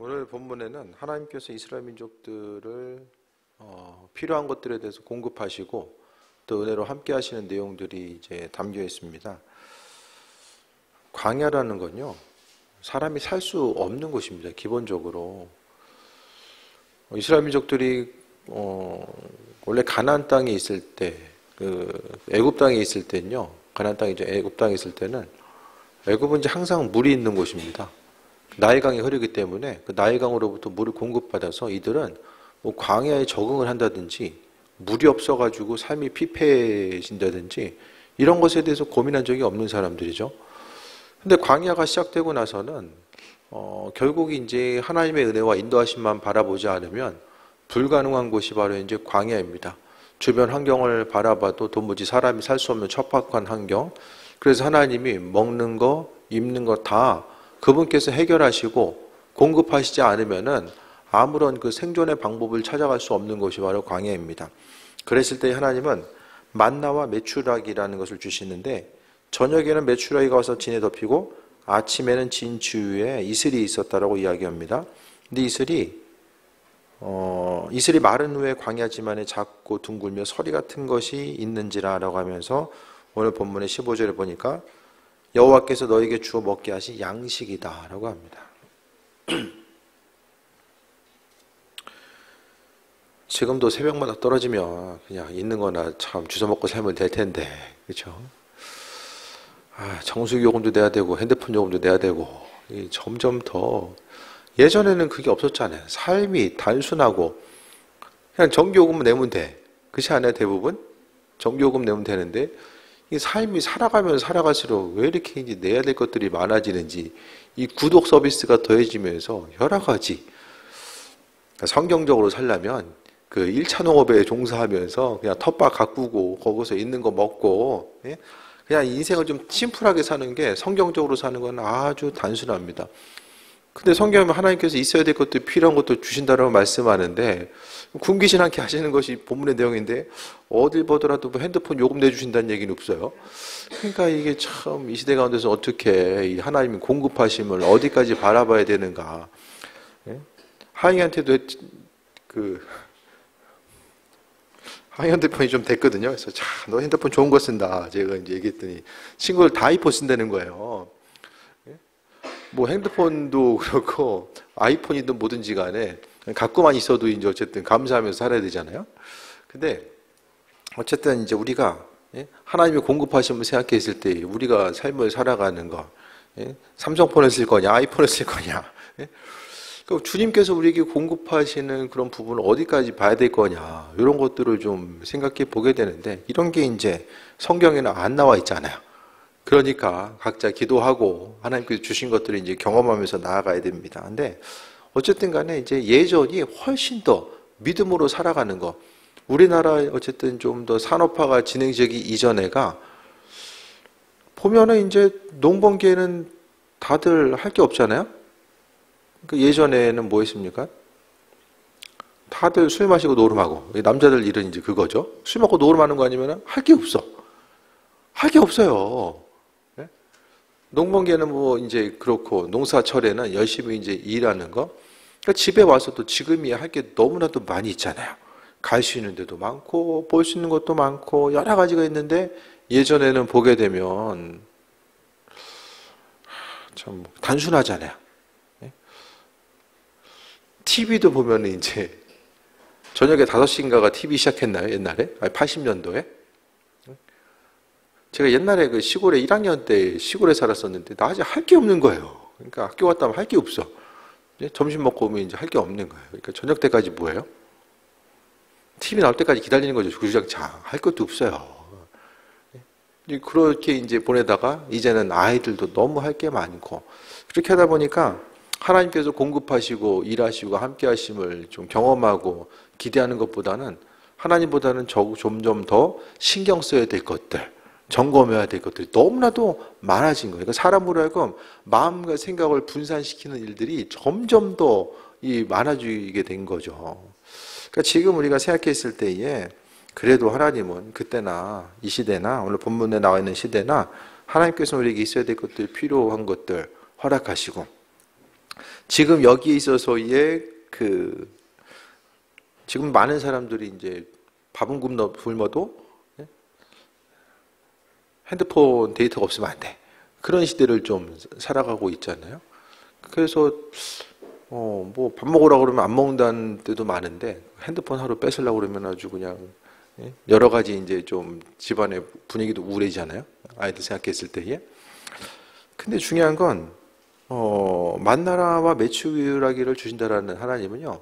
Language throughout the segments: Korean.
오늘 본문에는 하나님께서 이스라엘 민족들을 필요한 것들에 대해서 공급하시고 또 은혜로 함께 하시는 내용들이 이제 담겨 있습니다. 광야라는 건요, 사람이 살 수 없는 곳입니다. 기본적으로 이스라엘 민족들이 원래 가나안 땅에 있을 때, 애굽 땅에 있을 때는요, 가나안 땅이죠. 애굽 땅에 있을 때는 애굽은 이제 항상 물이 있는 곳입니다. 나일강이 흐르기 때문에 그 나일강으로부터 물을 공급받아서 이들은 뭐 광야에 적응을 한다든지 물이 없어가지고 삶이 피폐해진다든지 이런 것에 대해서 고민한 적이 없는 사람들이죠. 근데 광야가 시작되고 나서는 결국 이제 하나님의 은혜와 인도하심만 바라보지 않으면 불가능한 곳이 바로 이제 광야입니다. 주변 환경을 바라봐도 도무지 사람이 살 수 없는 척박한 환경. 그래서 하나님이 먹는 거, 입는 거 다 그분께서 해결하시고 공급하시지 않으면은 아무런 그 생존의 방법을 찾아갈 수 없는 곳이 바로 광야입니다. 그랬을 때 하나님은 만나와 메추라기라는 것을 주시는데, 저녁에는 메추라기가 와서 진에 덮이고 아침에는 진 주위에 이슬이 있었다라고 이야기합니다. 근데 이슬이 마른 후에 광야지만에 작고 둥글며 서리 같은 것이 있는지라라고 하면서 오늘 본문의 15절에 보니까 여호와께서 너에게 주어 먹게 하신 양식이다라고 합니다. 지금도 새벽마다 떨어지면 그냥 있는 거나 참 주워 먹고 살면 될 텐데, 그렇죠? 정수기 요금도 내야 되고 핸드폰 요금도 내야 되고, 점점 더 예전에는 그게 없었잖아요. 삶이 단순하고 그냥 전기요금 내면 돼. 그렇지 않아요? 대부분 전기요금 내면 되는데 이 삶이 살아가면 살아갈수록 왜 이렇게 이제 내야 될 것들이 많아지는지, 이 구독 서비스가 더해지면서 여러 가지, 성경적으로 살려면 그 1차 농업에 종사하면서 그냥 텃밭 가꾸고 거기서 있는 거 먹고, 그냥 인생을 좀 심플하게 사는 게 성경적으로 사는 건 아주 단순합니다. 근데 성경에 하나님께서 있어야 될 것도 필요한 것도 주신다라고 말씀하는데 굶기진 않게 하시는 것이 본문의 내용인데 어딜 보더라도 뭐 핸드폰 요금 내주신다는 얘기는 없어요. 그러니까 이게 참 이 시대 가운데서 어떻게 이 하나님의 공급하심을 어디까지 바라봐야 되는가. 하잉한테도 하잉 핸드폰이 좀 됐거든요. 그래서 너 핸드폰 좋은 거 쓴다 제가 이제 얘기했더니 친구들 다 아이폰 쓴다는 거예요. 뭐 핸드폰도 그렇고 아이폰이든 뭐든지 간에 갖고만 있어도 이제 어쨌든 감사하면서 살아야 되잖아요. 근데 어쨌든 이제 우리가 하나님이 공급하심을 생각했을 때 우리가 삶을 살아가는 거, 삼성폰을 쓸 거냐 아이폰을 쓸 거냐, 주님께서 우리에게 공급하시는 그런 부분을 어디까지 봐야 될 거냐, 이런 것들을 좀 생각해 보게 되는데 이런 게 이제 성경에는 안 나와 있잖아요. 그러니까 각자 기도하고 하나님께서 주신 것들을 이제 경험하면서 나아가야 됩니다. 근데 어쨌든 간에 이제 예전이 훨씬 더 믿음으로 살아가는 거, 우리나라 어쨌든 좀 더 산업화가 진행되기 이전에가 보면은 이제 농번기에는 다들 할 게 없잖아요. 예전에는 뭐 했습니까? 다들 술 마시고 노름하고, 남자들 일은 이제 그거죠. 술 먹고 노름하는 거 아니면 할 게 없어. 할 게 없어요. 농번기에는 뭐 이제 그렇고 농사철에는 열심히 이제 일하는 거. 그러니까 집에 와서도 지금이야 할 게 너무나도 많이 있잖아요. 갈 수 있는 데도 많고 볼 수 있는 것도 많고 여러 가지가 있는데 예전에는 보게 되면 참 단순하잖아요. TV도 보면 이제 저녁에 5시인가가 TV 시작했나요? 옛날에? 80년도에? 제가 옛날에 그 시골에 1학년 때 시골에 살았었는데 낮에 할 게 없는 거예요. 그러니까 학교 갔다 오면 할 게 없어. 점심 먹고 오면 이제 할 게 없는 거예요. 그러니까 저녁 때까지 뭐예요? TV 나올 때까지 기다리는 거죠. 주구장창. 할 것도 없어요. 그렇게 이제 보내다가 이제는 아이들도 너무 할 게 많고, 그렇게 하다 보니까 하나님께서 공급하시고 일하시고 함께 하심을 좀 경험하고 기대하는 것보다는 하나님보다는 점점 더 신경 써야 될 것들, 점검해야 될 것들이 너무나도 많아진 거예요. 그러니까 사람으로 하여금 마음과 생각을 분산시키는 일들이 점점 더 많아지게 된 거죠. 그러니까 지금 우리가 생각했을 때에 그래도 하나님은 그때나 이 시대나 오늘 본문에 나와 있는 시대나 하나님께서 우리에게 있어야 될 것들, 필요한 것들 허락하시고, 지금 여기에 있어서의 지금 많은 사람들이 이제 밥은 굶어도 핸드폰 데이터가 없으면 안 돼. 그런 시대를 좀 살아가고 있잖아요. 그래서 뭐 밥 먹으라고 그러면 안 먹는다는 때도 많은데 핸드폰 하루 뺏으려고 그러면 아주 그냥 여러 가지 이제 좀 집안의 분위기도 우울해지잖아요. 아이들 생각했을 때에. 근데 중요한 건 만나라와 메추라기를 주신다라는 하나님은요.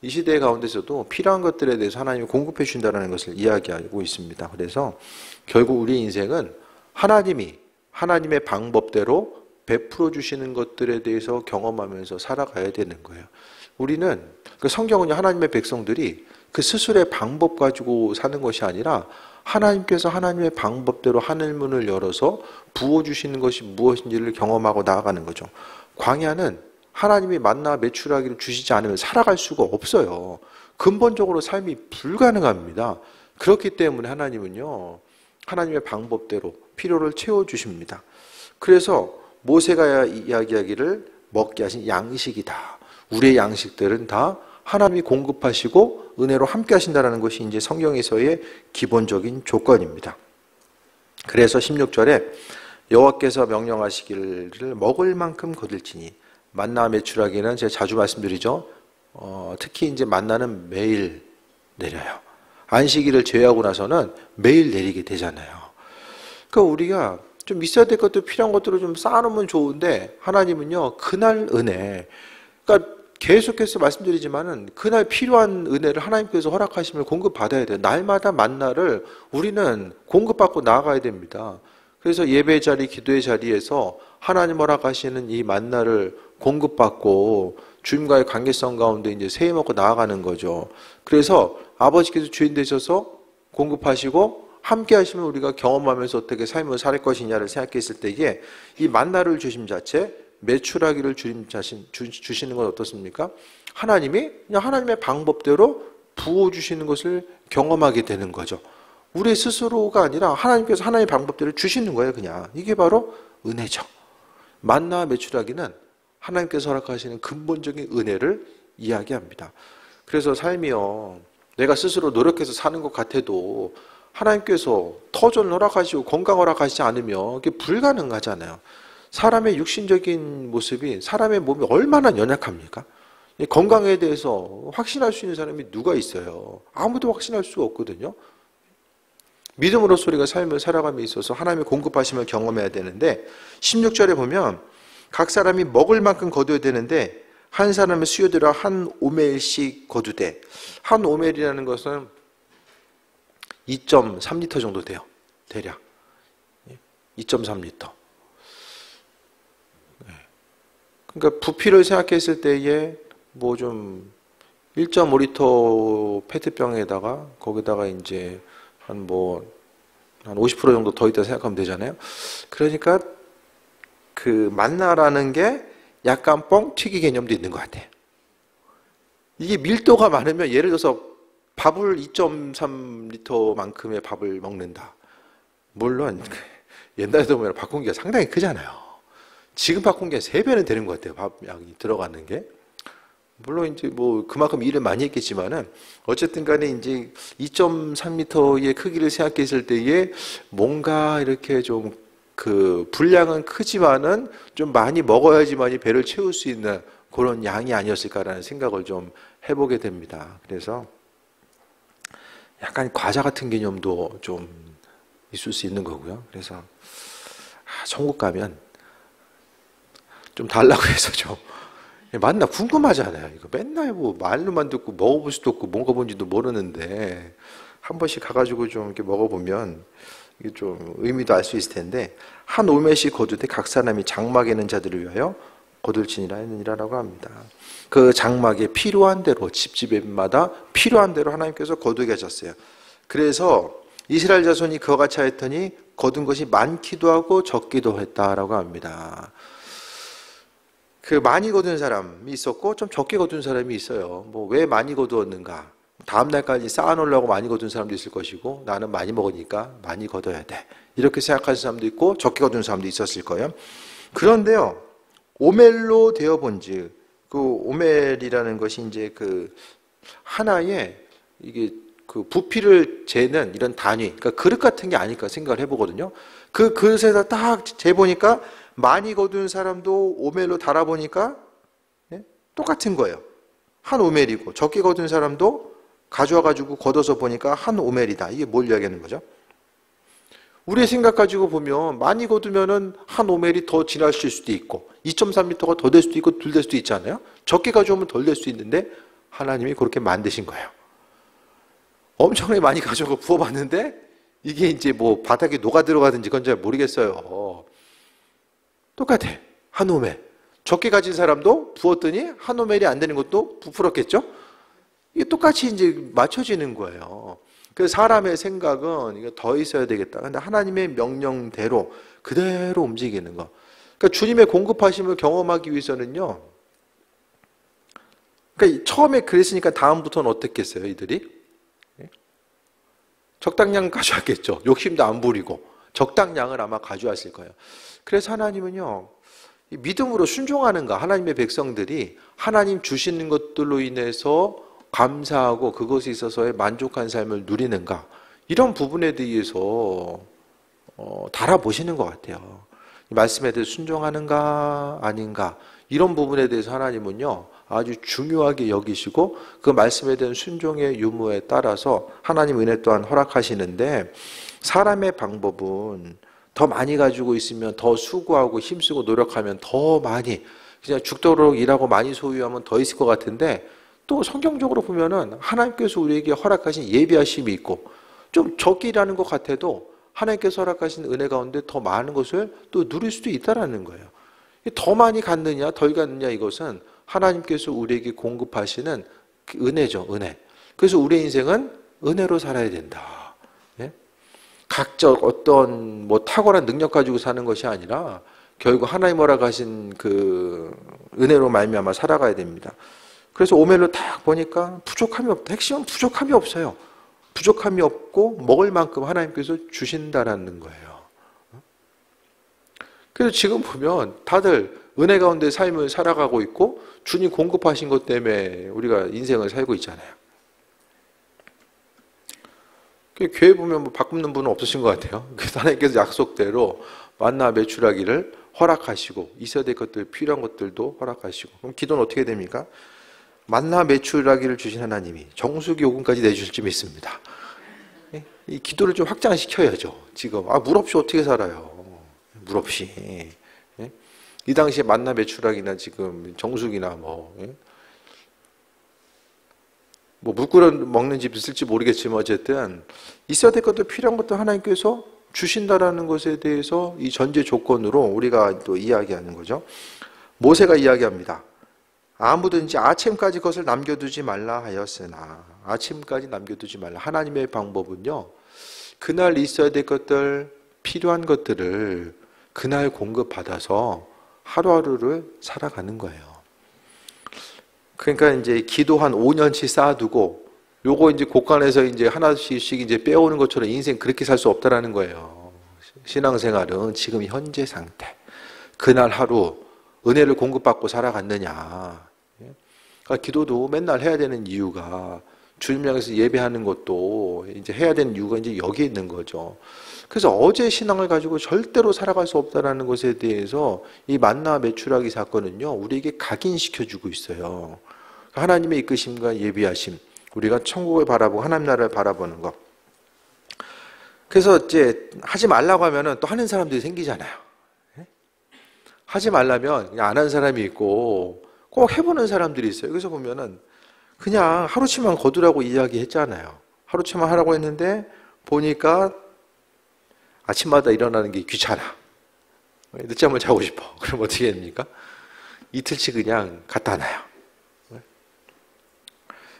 이 시대 가운데서도 필요한 것들에 대해서 하나님이 공급해 주신다는 것을 이야기하고 있습니다. 그래서 결국 우리 인생은 하나님의 방법대로 베풀어 주시는 것들에 대해서 경험하면서 살아가야 되는 거예요. 우리는 성경은요, 하나님의 백성들이 그 스스로의 방법 가지고 사는 것이 아니라 하나님께서 하나님의 방법대로 하늘문을 열어서 부어주시는 것이 무엇인지를 경험하고 나아가는 거죠. 광야는 하나님이 만나 메추라기를 주시지 않으면 살아갈 수가 없어요. 근본적으로 삶이 불가능합니다. 그렇기 때문에 하나님은요, 하나님의 방법대로 필요를 채워주십니다. 그래서 모세가 이야기하기를 먹게 하신 양식이다. 우리의 양식들은 다 하나님이 공급하시고 은혜로 함께 하신다는 것이 이제 성경에서의 기본적인 조건입니다. 그래서 16절에 여호와께서 명령하시기를 먹을 만큼 거둘지니 만나 메추라기는 제가 자주 말씀드리죠. 특히 이제 만나는 매일 내려요. 안식일을 제외하고 나서는 매일 내리게 되잖아요. 그러니까 우리가 좀 있어야 될 것도 필요한 것들을 좀 쌓아놓으면 좋은데 하나님은요, 그날 은혜, 그러니까 계속해서 말씀드리지만은 그날 필요한 은혜를 하나님께서 허락하시면 공급받아야 돼요. 날마다 만나를 우리는 공급받고 나아가야 됩니다. 그래서 예배 자리, 기도의 자리에서 하나님 허락하시는 이 만나를 공급받고 주님과의 관계성 가운데 이제 새해 먹고 나아가는 거죠. 그래서 아버지께서 주인 되셔서 공급하시고 함께 하시면 우리가 경험하면서 어떻게 삶을 살 것이냐를 생각했을 때에 이 만나를 주심 자체, 메추라기를 주시는 건 어떻습니까? 하나님이 그냥 하나님의 방법대로 부어주시는 것을 경험하게 되는 거죠. 우리 스스로가 아니라 하나님께서 하나님의 방법대로 주시는 거예요, 그냥. 이게 바로 은혜죠. 만나와 메추라기는 하나님께서 허락하시는 근본적인 은혜를 이야기합니다. 그래서 삶이요, 내가 스스로 노력해서 사는 것 같아도 하나님께서 터전을 허락하시고 건강 허락하시지 않으면 그게 불가능하잖아요. 사람의 육신적인 모습이, 사람의 몸이 얼마나 연약합니까? 건강에 대해서 확신할 수 있는 사람이 누가 있어요? 아무도 확신할 수가 없거든요. 믿음으로써 우리가 삶을 살아감에 있어서 하나님의 공급하심을 경험해야 되는데 16절에 보면 각 사람이 먹을 만큼 거둬야 되는데 한 사람의 수요대로 한 오멜씩 거두되, 한 오멜이라는 것은 2.3리터 정도 돼요. 대략 2.3리터. 그러니까 부피를 생각했을 때에 뭐 좀 1.5리터 페트병에다가 거기다가 이제 한 50% 정도 더 있다 생각하면 되잖아요. 그러니까 그 만나라는 게 약간 뻥튀기 개념도 있는 것 같아요. 이게 밀도가 많으면 예를 들어서 밥을 2.3리터만큼의 밥을 먹는다. 물론 옛날에도 보면 밥 공기가 상당히 크잖아요. 지금 밥 공기가 3배는 되는 것 같아요. 밥 양이 들어가는 게. 물론 이제 뭐 그만큼 일을 많이 했겠지만은 어쨌든 간에 이제 2.3m의 크기를 생각했을 때에 뭔가 이렇게 좀 그 분량은 크지만은 좀 많이 먹어야지만이 배를 채울 수 있는 그런 양이 아니었을까라는 생각을 좀 해보게 됩니다. 그래서 약간 과자 같은 개념도 좀 있을 수 있는 거고요. 그래서 천국 가면 좀 달라고 해서 좀 맞나 궁금하잖아요. 이거 맨날 뭐 말로만 듣고 먹어볼 수도 없고 먹어본지도 모르는데 한 번씩 가가지고 좀 이렇게 먹어보면 이게 좀 의미도 알 수 있을 텐데 한 오멜씩 거두되 각 사람이 장막에 있는 자들을 위하여 거둘지니라 했느니라라고 합니다. 그 장막에 필요한 대로 집집마다 필요한 대로 하나님께서 거두게 하셨어요. 그래서 이스라엘 자손이 그와 같이 하였더니 거둔 것이 많기도 하고 적기도 했다라고 합니다. 그 많이 거둔 사람이 있었고 좀 적게 거둔 사람이 있어요. 뭐 왜 많이 거두었는가? 다음 날까지 쌓아놓으려고 많이 거둔 사람도 있을 것이고 나는 많이 먹으니까 많이 거둬야 돼. 이렇게 생각하는 사람도 있고 적게 거둔 사람도 있었을 거예요. 그런데요, 오멜로 되어 본즉 그 오멜이라는 것이 이제 그 하나의 이게 그 부피를 재는 이런 단위, 그러니까 그릇 같은 게 아닐까 생각을 해보거든요. 그 그릇에다 딱 재보니까 많이 거둔 사람도 오멜로 달아보니까 똑같은 거예요. 한 오멜이고 적게 거둔 사람도 가져와가지고 걷어서 보니까 한 오멜이다. 이게 뭘 이야기하는 거죠? 우리의 생각 가지고 보면 많이 거두면은 한 오멜이 더 지나칠 수도 있고 2.3m가 더 될 수도 있고 덜 될 수도 있잖아요. 적게 가져오면 덜 될 수 있는데 하나님이 그렇게 만드신 거예요. 엄청나게 많이 가져가 부어봤는데 이게 이제 뭐 바닥에 녹아 들어가든지 그건 잘 모르겠어요. 똑같아. 한 오멜. 적게 가진 사람도 부었더니 한 오멜이 안 되는 것도 부풀었겠죠? 이게 똑같이 이제 맞춰지는 거예요. 그래서 사람의 생각은 이거 더 있어야 되겠다. 근데 하나님의 명령대로 그대로 움직이는 거. 그러니까 주님의 공급하심을 경험하기 위해서는요. 그러니까 처음에 그랬으니까 다음부터는 어떻겠어요, 이들이? 적당량 가져왔겠죠. 욕심도 안 부리고 적당량을 아마 가져왔을 거예요. 그래서 하나님은요. 믿음으로 순종하는가? 하나님의 백성들이 하나님 주시는 것들로 인해서 감사하고 그것에 있어서의 만족한 삶을 누리는가? 이런 부분에 대해서 달아보시는 것 같아요. 말씀에 대해서 순종하는가 아닌가? 이런 부분에 대해서 하나님은요. 아주 중요하게 여기시고 그 말씀에 대한 순종의 유무에 따라서 하나님 은혜 또한 허락하시는데 사람의 방법은 더 많이 가지고 있으면 더 수고하고 힘쓰고 노력하면 더 많이 그냥 죽도록 일하고 많이 소유하면 더 있을 것 같은데 또 성경적으로 보면은 하나님께서 우리에게 허락하신 예비하심이 있고 좀 적게 일하는 것 같아도 하나님께서 허락하신 은혜 가운데 더 많은 것을 또 누릴 수도 있다라는 거예요. 더 많이 갖느냐 덜 갖느냐 이것은 하나님께서 우리에게 공급하시는 은혜죠. 은혜. 그래서 우리의 인생은 은혜로 살아야 된다. 예? 각적 어떤 뭐 탁월한 능력 가지고 사는 것이 아니라 결국 하나님 허락하신 그 은혜로 말미암아 살아가야 됩니다. 그래서 오멜로 딱 보니까 부족함이 없다. 핵심은 부족함이 없어요. 부족함이 없고 먹을 만큼 하나님께서 주신다라는 거예요. 그래서 지금 보면 다들 은혜 가운데 삶을 살아가고 있고 주님 공급하신 것 때문에 우리가 인생을 살고 있잖아요. 교회 보면 뭐 바꾸는 분은 없으신 것 같아요. 그래서 하나님께서 약속대로 만나 매출하기를 허락하시고 있어야 될 것들, 필요한 것들도 허락하시고 그럼 기도는 어떻게 됩니까? 만나 매출하기를 주신 하나님이 정수기 요금까지 내주실 줄 믿습니다. 이 기도를 좀 확장시켜야죠. 지금 물 없이 어떻게 살아요? 물 없이. 이 당시에 만나 매출하기나 지금 정수기나 뭐 물 끓여 먹는 집 있을지 모르겠지만 어쨌든 있어야 될 것도 필요한 것도 하나님께서 주신다라는 것에 대해서 이 전제 조건으로 우리가 또 이야기하는 거죠. 모세가 이야기합니다. 아무든지 아침까지 것을 남겨두지 말라 하였으나 아침까지 남겨두지 말라. 하나님의 방법은요. 그날 있어야 될 것들 필요한 것들을 그날 공급받아서 하루하루를 살아가는 거예요. 그러니까 이제 기도 한 5년치 쌓아두고 요거 이제 곳간에서 이제 하나씩 이제 빼오는 것처럼 인생 그렇게 살 수 없다라는 거예요. 신앙생활은 지금 현재 상태. 그날 하루 은혜를 공급받고 살아갔느냐. 그러니까 기도도 맨날 해야 되는 이유가 주님 향해서 예배하는 것도 이제 해야 되는 이유가 이제 여기에 있는 거죠. 그래서 어제 신앙을 가지고 절대로 살아갈 수 없다라는 것에 대해서 이 만나 매출하기 사건은요, 우리에게 각인시켜주고 있어요. 하나님의 이끄심과 예비하심, 우리가 천국을 바라보고 하나님 나라를 바라보는 것. 그래서 이제 하지 말라고 하면은 또 하는 사람들이 생기잖아요. 하지 말라면 그냥 안 하는 사람이 있고 꼭 해보는 사람들이 있어요. 그래서 보면은 그냥 하루치만 거두라고 이야기했잖아요. 하루치만 하라고 했는데 보니까 아침마다 일어나는 게 귀찮아. 늦잠을 자고 싶어. 그럼 어떻게 됩니까? 이틀치 그냥 갖다 놔요.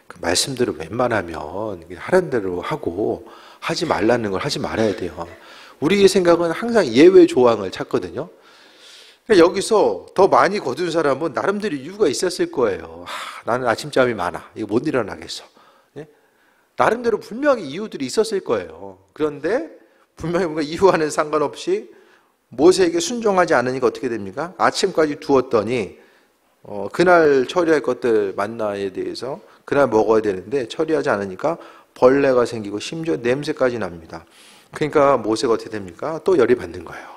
그 말씀대로 웬만하면 하는 대로 하고 하지 말라는 걸 하지 말아야 돼요. 우리의 생각은 항상 예외 조항을 찾거든요. 그러니까 여기서 더 많이 거둔 사람은 나름대로 이유가 있었을 거예요. 나는 아침잠이 많아. 이거 못 일어나겠어. 나름대로 분명히 이유들이 있었을 거예요. 그런데 분명히 뭔가 이유와는 상관없이 모세에게 순종하지 않으니까 어떻게 됩니까? 아침까지 두었더니 그날 처리할 것들 만나에 대해서 그날 먹어야 되는데 처리하지 않으니까 벌레가 생기고 심지어 냄새까지 납니다. 그러니까 모세가 어떻게 됩니까? 또 열이 받는 거예요.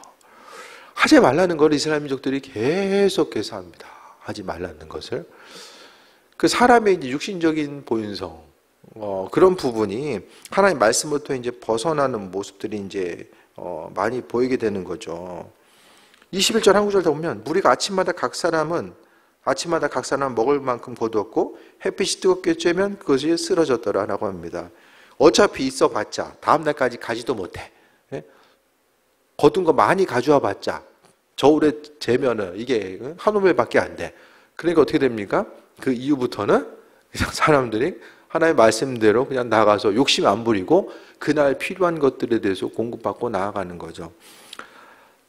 하지 말라는 걸 이스라엘 민족들이 계속해서 합니다. 하지 말라는 것을. 그 사람의 이제 육신적인 본성, 그런 부분이 하나님 말씀부터 이제 벗어나는 모습들이 이제 많이 보이게 되는 거죠. 21절 한 구절 더 보면 무리가 아침마다 각 사람은 먹을 만큼 거두었고 햇빛이 뜨겁게 쬐면 그것이 쓰러졌더라라고 합니다. 어차피 있어봤자 다음 날까지 가지도 못해. 거둔 거 많이 가져와 봤자 저울에 재면은 이게 한 오멜밖에 안 돼. 그러니까 어떻게 됩니까? 그 이후부터는 그냥 사람들이 하나님의 말씀대로 그냥 나가서 욕심 안 부리고 그날 필요한 것들에 대해서 공급받고 나아가는 거죠.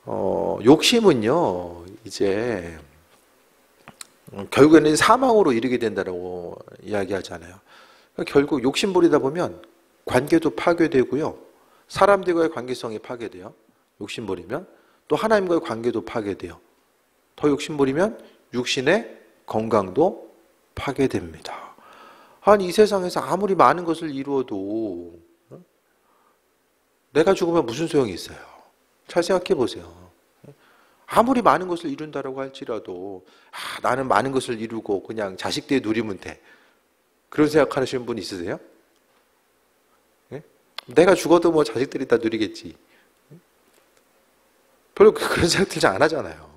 욕심은요, 이제 결국에는 사망으로 이르게 된다고 이야기하잖아요. 결국 욕심 부리다 보면 관계도 파괴되고요. 사람들과의 관계성이 파괴돼요. 욕심 부리면 또 하나님과의 관계도 파괴돼요. 더 욕심 부리면 육신의 건강도 파괴됩니다. 이 세상에서 아무리 많은 것을 이루어도 내가 죽으면 무슨 소용이 있어요? 잘 생각해 보세요. 아무리 많은 것을 이룬다라고 할지라도 나는 많은 것을 이루고 그냥 자식들이 누리면 돼. 그런 생각하시는 분 있으세요? 내가 죽어도 뭐 자식들이 다 누리겠지. 별로 그런 생각 들지 안 하잖아요.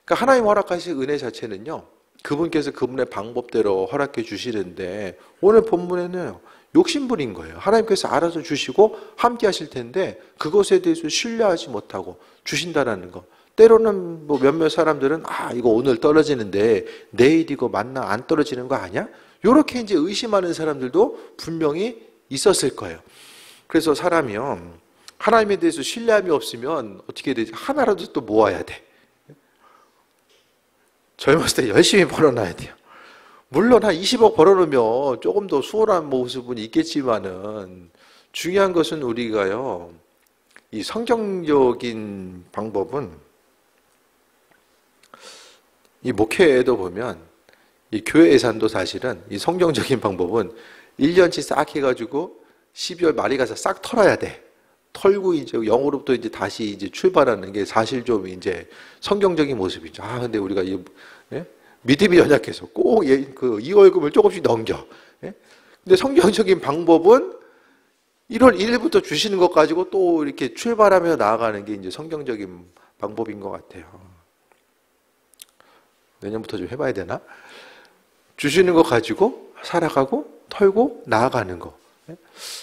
그러니까 하나님 허락하신 은혜 자체는요, 그분께서 그분의 방법대로 허락해 주시는데 오늘 본문에는 욕심부린 거예요. 하나님께서 알아서 주시고 함께 하실 텐데 그것에 대해서 신뢰하지 못하고 주신다라는 거. 때로는 뭐 몇몇 사람들은 이거 오늘 떨어지는데 내일 이거 맞나 안 떨어지는 거 아니야? 이렇게 이제 의심하는 사람들도 분명히 있었을 거예요. 그래서 사람이요, 하나님에 대해서 신뢰함이 없으면 어떻게 되지? 하나라도 또 모아야 돼. 젊었을 때 열심히 벌어놔야 돼요. 물론 한 20억 벌어놓으면 조금 더 수월한 모습은 있겠지만은 중요한 것은 우리가요, 이 성경적인 방법은 이 목회에도 보면 이 교회 예산도 사실은 이 성경적인 방법은 1년치 싹 해가지고 12월 말에 가서 싹 털어야 돼. 털고 이제 영으로부터 이제 다시 이제 출발하는 게 사실 좀 이제 성경적인 모습이죠. 근데 우리가 믿음이 연약해서 꼭 이 월급을 조금씩 넘겨. 근데 성경적인 방법은 1월 1일부터 주시는 것 가지고 또 이렇게 출발하며 나아가는 게 이제 성경적인 방법인 것 같아요. 내년부터 좀 해봐야 되나? 주시는 거 가지고 살아가고 털고 나아가는 거.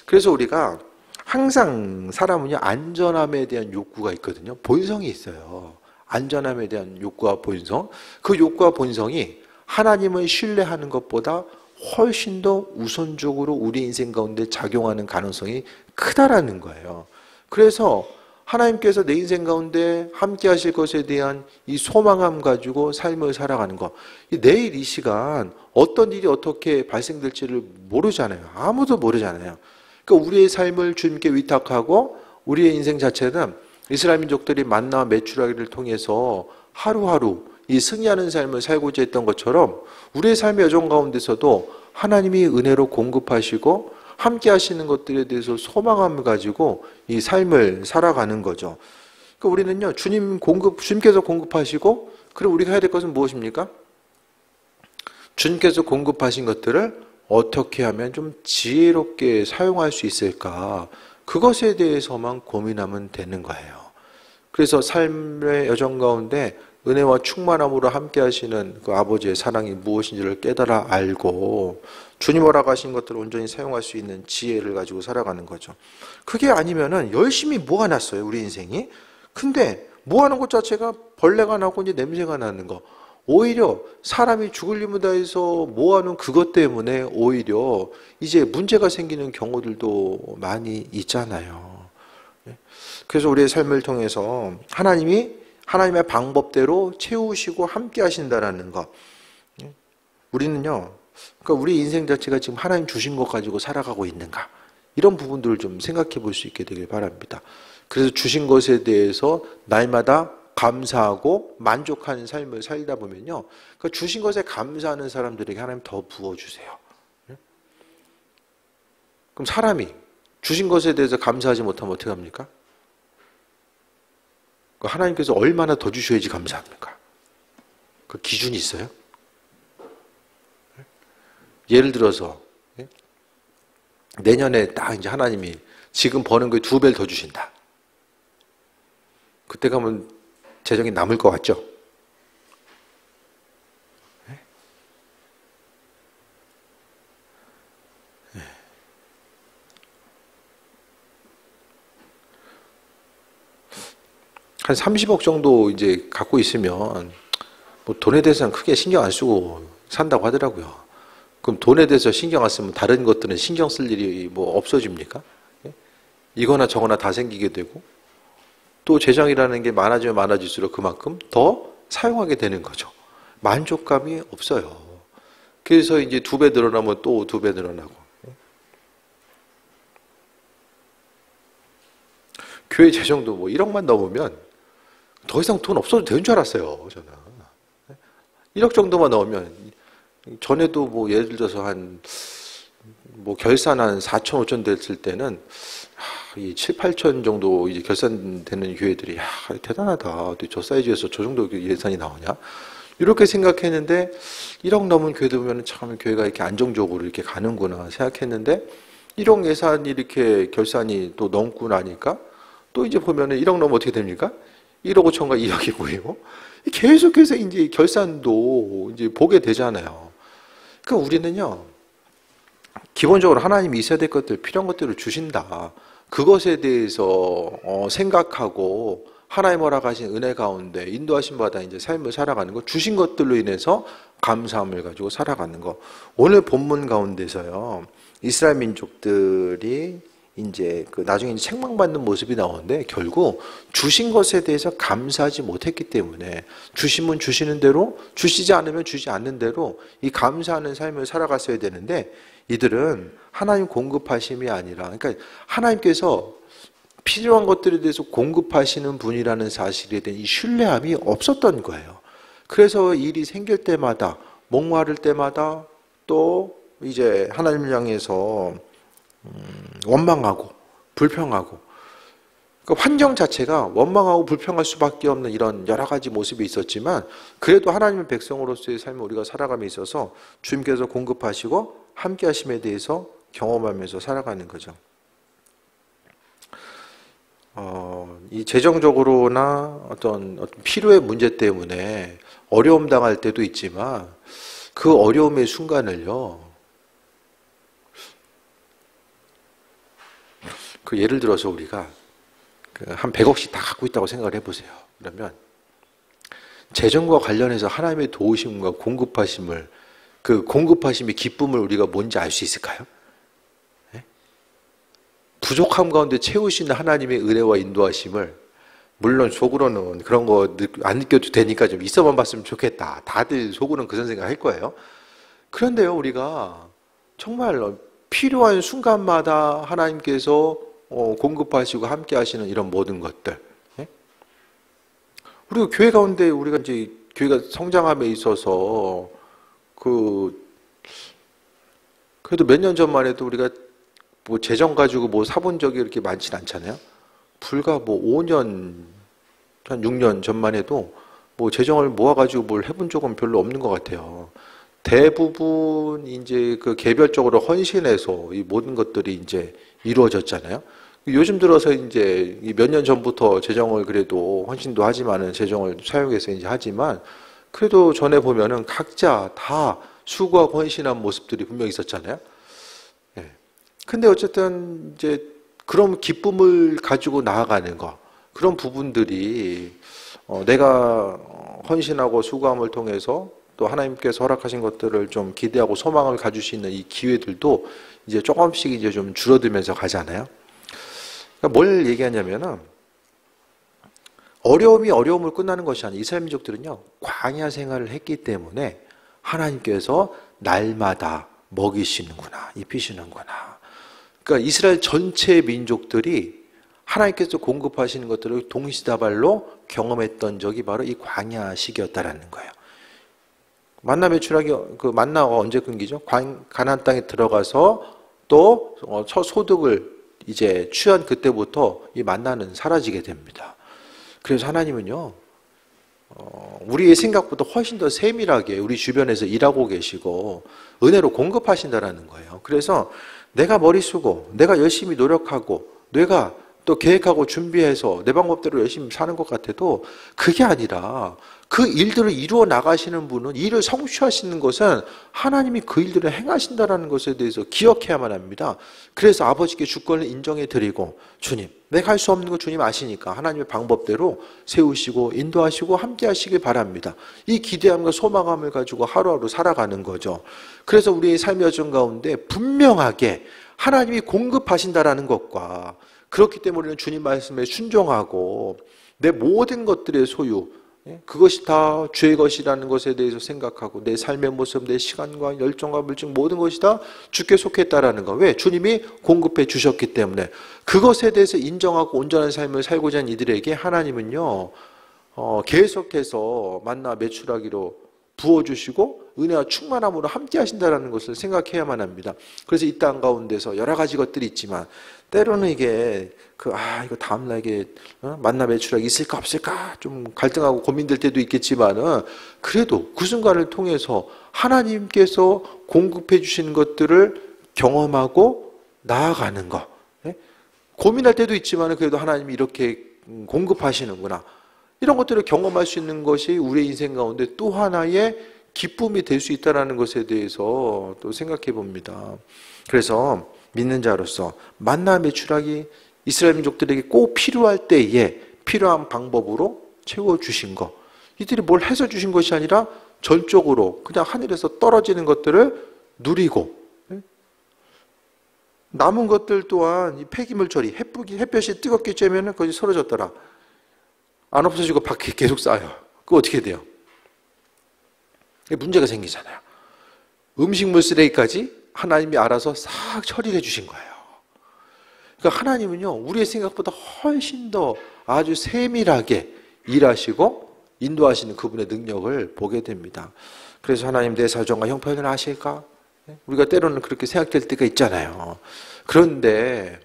그래서 우리가 항상 사람은요, 안전함에 대한 욕구가 있거든요. 본성이 있어요. 안전함에 대한 욕구와 본성. 그 욕구와 본성이 하나님을 신뢰하는 것보다 훨씬 더 우선적으로 우리 인생 가운데 작용하는 가능성이 크다라는 거예요. 그래서 하나님께서 내 인생 가운데 함께 하실 것에 대한 이 소망함 가지고 삶을 살아가는 것. 내일 이 시간 어떤 일이 어떻게 발생될지를 모르잖아요. 아무도 모르잖아요. 그러니까 우리의 삶을 주님께 위탁하고 우리의 인생 자체는 이스라엘 민족들이 만나와 메추라기를 통해서 하루하루 이 승리하는 삶을 살고자 했던 것처럼 우리의 삶의 여정 가운데서도 하나님이 은혜로 공급하시고 함께 하시는 것들에 대해서 소망함을 가지고 이 삶을 살아가는 거죠. 그러니까 우리는요, 주님께서 공급하시고, 그럼 우리가 해야 될 것은 무엇입니까? 주님께서 공급하신 것들을 어떻게 하면 좀 지혜롭게 사용할 수 있을까? 그것에 대해서만 고민하면 되는 거예요. 그래서 삶의 여정 가운데 은혜와 충만함으로 함께 하시는 그 아버지의 사랑이 무엇인지를 깨달아 알고 주님 허락하신 것들을 온전히 사용할 수 있는 지혜를 가지고 살아가는 거죠. 그게 아니면은 열심히 모아놨어요, 우리 인생이. 근데 모아놓은 것 자체가 벌레가 나고 이제 냄새가 나는 거. 오히려 사람이 죽을 힘을 다해서 모아놓은 그것 때문에 오히려 이제 문제가 생기는 경우들도 많이 있잖아요. 그래서 우리의 삶을 통해서 하나님의 방법대로 채우시고 함께 하신다라는 것. 우리는요, 그러니까 우리 인생 자체가 지금 하나님 주신 것 가지고 살아가고 있는가? 이런 부분들을 좀 생각해 볼 수 있게 되길 바랍니다. 그래서 주신 것에 대해서 날마다 감사하고 만족하는 삶을 살다 보면요, 그 주신 것에 감사하는 사람들에게 하나님 더 부어주세요. 그럼 사람이 주신 것에 대해서 감사하지 못하면 어떻게 합니까? 하나님께서 얼마나 더 주셔야지 감사합니까? 그 기준이 있어요? 예를 들어서 내년에 딱 이제 하나님이 지금 버는 거에 2배를 더 주신다. 그때 가면 재정이 남을 것 같죠? 한 30억 정도 이제 갖고 있으면 뭐 돈에 대해서는 크게 신경 안 쓰고 산다고 하더라고요. 그럼 돈에 대해서 신경 안 쓰면 다른 것들은 신경 쓸 일이 뭐 없어집니까? 이거나 저거나 다 생기게 되고, 또 재정이라는 게 많아지면 많아질수록 그만큼 더 사용하게 되는 거죠. 만족감이 없어요. 그래서 이제 2배 늘어나면 또 2배 늘어나고. 교회 재정도 뭐 1억만 넘으면 더 이상 돈 없어도 되는 줄 알았어요, 저는. 1억 정도만 넣으면, 전에도 뭐 예를 들어서 뭐 결산 한 4천, 5천 됐을 때는, 이 7, 8천 정도 이제 결산되는 교회들이, 대단하다. 어떻게 저 사이즈에서 저 정도 예산이 나오냐? 이렇게 생각했는데, 1억 넘은 교회들 보면 참 교회가 이렇게 안정적으로 이렇게 가는구나 생각했는데, 1억 예산이 이렇게 결산이 또 넘고 나니까, 또 이제 보면은 1억 넘으면 어떻게 됩니까? 1억 5천과 2억이 보이고, 계속해서 이제 결산도 이제 보게 되잖아요. 그러니까 우리는요, 기본적으로 하나님이 있어야 될 것들, 필요한 것들을 주신다. 그것에 대해서 생각하고 하나님 허락하신 은혜 가운데 인도하신 바다 이제 삶을 살아가는 거, 주신 것들로 인해서 감사함을 가지고 살아가는 거. 오늘 본문 가운데서요, 이스라엘 민족들이 이제 나중에 책망받는 모습이 나오는데, 결국 주신 것에 대해서 감사하지 못했기 때문에, 주시면 주시는 대로, 주시지 않으면 주지 않는 대로 이 감사하는 삶을 살아갔어야 되는데, 이들은 하나님 공급하심이 아니라, 그러니까 하나님께서 필요한 것들에 대해서 공급하시는 분이라는 사실에 대한 이 신뢰함이 없었던 거예요. 그래서 일이 생길 때마다, 목마를 때마다 또 이제 하나님을 향해서 원망하고 불평하고, 그러니까 환경 자체가 원망하고 불평할 수밖에 없는 이런 여러 가지 모습이 있었지만, 그래도 하나님의 백성으로서의 삶을 우리가 살아감에 있어서 주님께서 공급하시고 함께 하심에 대해서 경험하면서 살아가는 거죠. 이 재정적으로나 어떤 필요의 문제 때문에 어려움 당할 때도 있지만, 그 어려움의 순간을요, 예를 들어서 우리가 한 100억씩 다 갖고 있다고 생각을 해보세요. 그러면 재정과 관련해서 하나님의 도우심과 공급하심을, 그 공급하심의 기쁨을 우리가 뭔지 알 수 있을까요? 네? 부족함 가운데 채우시는 하나님의 은혜와 인도하심을, 물론 속으로는 그런 거 안 느껴도 되니까 좀 있어만 봤으면 좋겠다. 다들 속으로는 그런 생각 할 거예요. 그런데요, 우리가 정말 필요한 순간마다 하나님께서 공급하시고 함께 하시는 이런 모든 것들. 예? 우리가 교회 가운데, 우리가 이제 교회가 성장함에 있어서 그래도 몇 년 전만 해도 우리가 뭐 재정 가지고 뭐 사본 적이 이렇게 많진 않잖아요. 불과 뭐 5년, 한 6년 전만 해도 뭐 재정을 모아가지고 뭘 해본 적은 별로 없는 것 같아요. 대부분 이제 그 개별적으로 헌신해서 이 모든 것들이 이제 이루어졌잖아요. 요즘 들어서 이제 몇 년 전부터 재정을 그래도 헌신도 하지만은 재정을 사용해서 이제 하지만, 그래도 전에 보면은 각자 다 수고하고 헌신한 모습들이 분명히 있었잖아요. 예. 근데 어쨌든 이제 그런 기쁨을 가지고 나아가는 거, 그런 부분들이 내가 헌신하고 수고함을 통해서 또 하나님께서 허락하신 것들을 좀 기대하고 소망을 가질 수 있는 이 기회들도 이제 조금씩 이제 좀 줄어들면서 가잖아요. 그러니까 뭘 얘기하냐면은, 어려움이 어려움을 끝나는 것이 아니라 이스라엘 민족들은요, 광야 생활을 했기 때문에 하나님께서 날마다 먹이시는구나, 입히시는구나. 그러니까 이스라엘 전체 민족들이 하나님께서 공급하시는 것들을 동시다발로 경험했던 적이 바로 이 광야 시기였다라는 거예요. 만나 매출하기, 그 만나가 언제 끊기죠? 가나안 땅에 들어가서 또 첫 소득을 이제 취한 그때부터 이 만나는 사라지게 됩니다. 그래서 하나님은요, 우리의 생각보다 훨씬 더 세밀하게 우리 주변에서 일하고 계시고 은혜로 공급하신다라는 거예요. 그래서 내가 머리 쓰고 내가 열심히 노력하고 내가 또 계획하고 준비해서 내 방법대로 열심히 사는 것 같아도 그게 아니라 그 일들을 이루어 나가시는 분은 일을 성취하시는 것은 하나님이 그 일들을 행하신다는 것에 대해서 기억해야만 합니다. 그래서 아버지께 주권을 인정해 드리고 주님, 내가 할 수 없는 거 주님 아시니까 하나님의 방법대로 세우시고 인도하시고 함께 하시길 바랍니다. 이 기대함과 소망함을 가지고 하루하루 살아가는 거죠. 그래서 우리의 삶의 여정 가운데 분명하게 하나님이 공급하신다라는 것과 그렇기 때문에 우리는 주님 말씀에 순종하고 내 모든 것들의 소유, 그것이 다 주의 것이라는 것에 대해서 생각하고 내 삶의 모습, 내 시간과 열정과 물증 모든 것이 다 주께 속했다라는 거. 왜? 주님이 공급해 주셨기 때문에 그것에 대해서 인정하고 온전한 삶을 살고자 하는 이들에게 하나님은요 계속해서 만나 매출하기로 부어주시고 은혜와 충만함으로 함께 하신다는 것을 생각해야만 합니다. 그래서 이 땅 가운데서 여러 가지 것들이 있지만 때로는 이게 이거 다음날 이게 만나 매출하기 있을까 없을까 좀 갈등하고 고민될 때도 있겠지만은 그래도 그 순간을 통해서 하나님께서 공급해 주시는 것들을 경험하고 나아가는 것. 고민할 때도 있지만은 그래도 하나님이 이렇게 공급하시는구나. 이런 것들을 경험할 수 있는 것이 우리의 인생 가운데 또 하나의 기쁨이 될 수 있다는 것에 대해서 또 생각해 봅니다. 그래서 믿는 자로서 만나 매출하기 이스라엘 민족들에게 꼭 필요할 때에 필요한 방법으로 채워주신 것. 이들이 뭘 해서 주신 것이 아니라 전적으로 그냥 하늘에서 떨어지는 것들을 누리고 남은 것들 또한 이 폐기물 처리, 햇볕이 뜨겁게 쬐면 거기 사라졌더라. 안 없어지고 밖에 계속 쌓여요. 그거 어떻게 돼요? 문제가 생기잖아요. 음식물 쓰레기까지 하나님이 알아서 싹 처리해 주신 거예요. 그러니까 하나님은요, 우리의 생각보다 훨씬 더 아주 세밀하게 일하시고 인도하시는 그분의 능력을 보게 됩니다. 그래서 하나님 내 사정과 형편을 아실까? 우리가 때로는 그렇게 생각될 때가 있잖아요. 그런데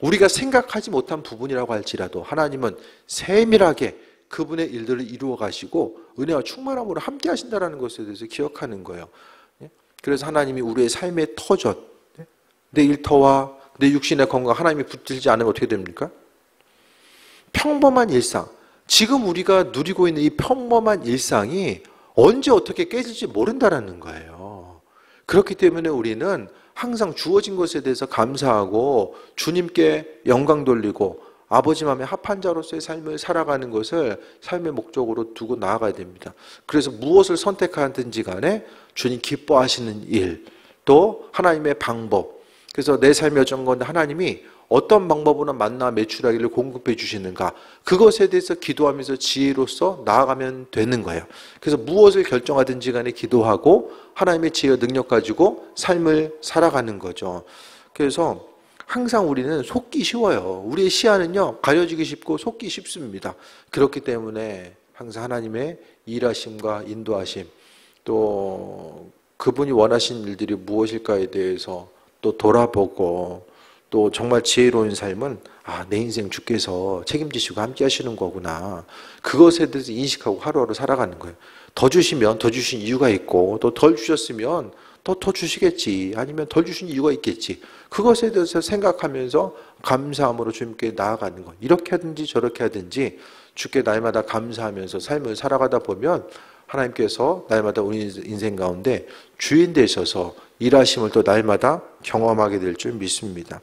우리가 생각하지 못한 부분이라고 할지라도 하나님은 세밀하게 그분의 일들을 이루어 가시고 은혜와 충만함으로 함께 하신다는 것에 대해서 기억하는 거예요. 그래서 하나님이 우리의 삶의 터전, 내 일터와 내 육신의 건강 하나님이 붙들지 않으면 어떻게 됩니까? 평범한 일상, 지금 우리가 누리고 있는 이 평범한 일상이 언제 어떻게 깨질지 모른다는 거예요. 그렇기 때문에 우리는 항상 주어진 것에 대해서 감사하고 주님께 영광 돌리고 아버지 마음에 합한 자로서의 삶을 살아가는 것을 삶의 목적으로 두고 나아가야 됩니다. 그래서 무엇을 선택하든지 간에 주님 기뻐하시는 일, 또 하나님의 방법. 그래서 내 삶의 여정 가운데 하나님이 어떤 방법으로 만나 매출하기를 공급해 주시는가, 그것에 대해서 기도하면서 지혜로서 나아가면 되는 거예요. 그래서 무엇을 결정하든지 간에 기도하고 하나님의 지혜와 능력 가지고 삶을 살아가는 거죠. 그래서 항상 우리는 속기 쉬워요. 우리의 시야는요, 가려지기 쉽고 속기 쉽습니다. 그렇기 때문에 항상 하나님의 일하심과 인도하심, 또 그분이 원하신 일들이 무엇일까에 대해서 또 돌아보고, 또 정말 지혜로운 삶은 내 인생 주께서 책임지시고 함께 하시는 거구나, 그것에 대해서 인식하고 하루하루 살아가는 거예요. 더 주시면 더 주신 이유가 있고, 또 덜 주셨으면 더 주시겠지, 아니면 덜 주신 이유가 있겠지, 그것에 대해서 생각하면서 감사함으로 주님께 나아가는 것. 이렇게 하든지 저렇게 하든지 주께 날마다 감사하면서 삶을 살아가다 보면 하나님께서 날마다 우리 인생 가운데 주인 되셔서 일하심을 또 날마다 경험하게 될 줄 믿습니다.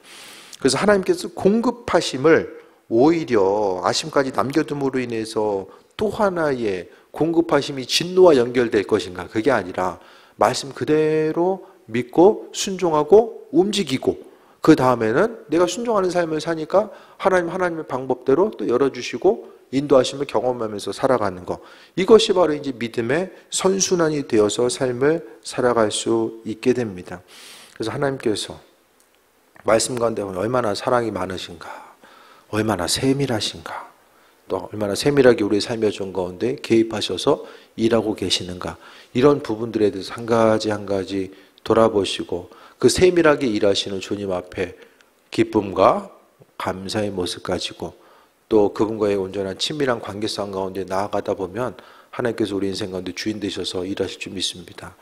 그래서 하나님께서 공급하심을 오히려 아심까지 남겨둠으로 인해서 또 하나의 공급하심이 진노와 연결될 것인가, 그게 아니라 말씀 그대로 믿고 순종하고 움직이고, 그 다음에는 내가 순종하는 삶을 사니까 하나님의 방법대로 또 열어주시고 인도하심을 경험하면서 살아가는 것, 이것이 바로 이제 믿음의 선순환이 되어서 삶을 살아갈 수 있게 됩니다. 그래서 하나님께서 말씀 가운데 얼마나 사랑이 많으신가, 얼마나 세밀하신가, 또 얼마나 세밀하게 우리의 삶의 전 가운데 개입하셔서 일하고 계시는가, 이런 부분들에 대해서 한 가지 한 가지 돌아보시고 그 세밀하게 일하시는 주님 앞에 기쁨과 감사의 모습 가지고 또 그분과의 온전한 친밀한 관계성 가운데 나아가다 보면 하나님께서 우리 인생 가운데 주인 되셔서 일하실 줄 믿습니다.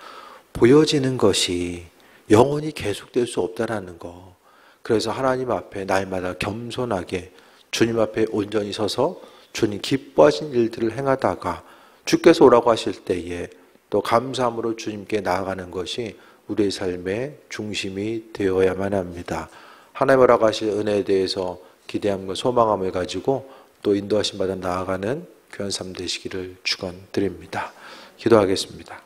보여지는 것이 영원히 계속될 수 없다라는 거. 그래서 하나님 앞에 날마다 겸손하게 주님 앞에 온전히 서서 주님 기뻐하신 일들을 행하다가 주께서 오라고 하실 때에 또 감사함으로 주님께 나아가는 것이 우리의 삶의 중심이 되어야만 합니다. 하나님 오라고 하실 은혜에 대해서 기대함과 소망함을 가지고 또 인도하심 받아 나아가는 귀한 삶 되시기를 축원드립니다. 기도하겠습니다.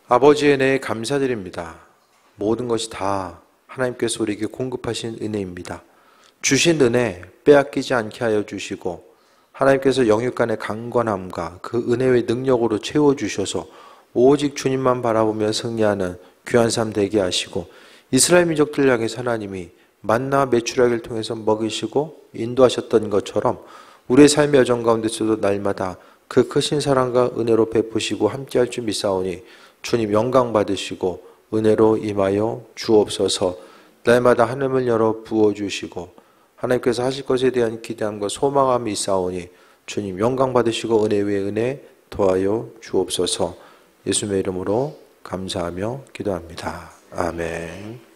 아버지의 은혜에 감사드립니다. 모든 것이 다 하나님께서 우리에게 공급하신 은혜입니다. 주신 은혜 빼앗기지 않게 하여 주시고 하나님께서 영육간의 강건함과 그 은혜의 능력으로 채워주셔서 오직 주님만 바라보며 승리하는 귀한 삶 되게 하시고 이스라엘 민족들 향해서 하나님이 만나 메추라기를 통해서 먹이시고 인도하셨던 것처럼 우리의 삶의 여정 가운데서도 날마다 그 크신 사랑과 은혜로 베푸시고 함께할 줄 믿사오니 주님 영광 받으시고 은혜로 임하여 주옵소서. 날마다 하늘을 열어 부어주시고 하나님께서 하실 것에 대한 기대함과 소망함이 있사오니 주님 영광 받으시고 은혜 위에 은혜 더하여 주옵소서. 예수님의 이름으로 감사하며 기도합니다. 아멘.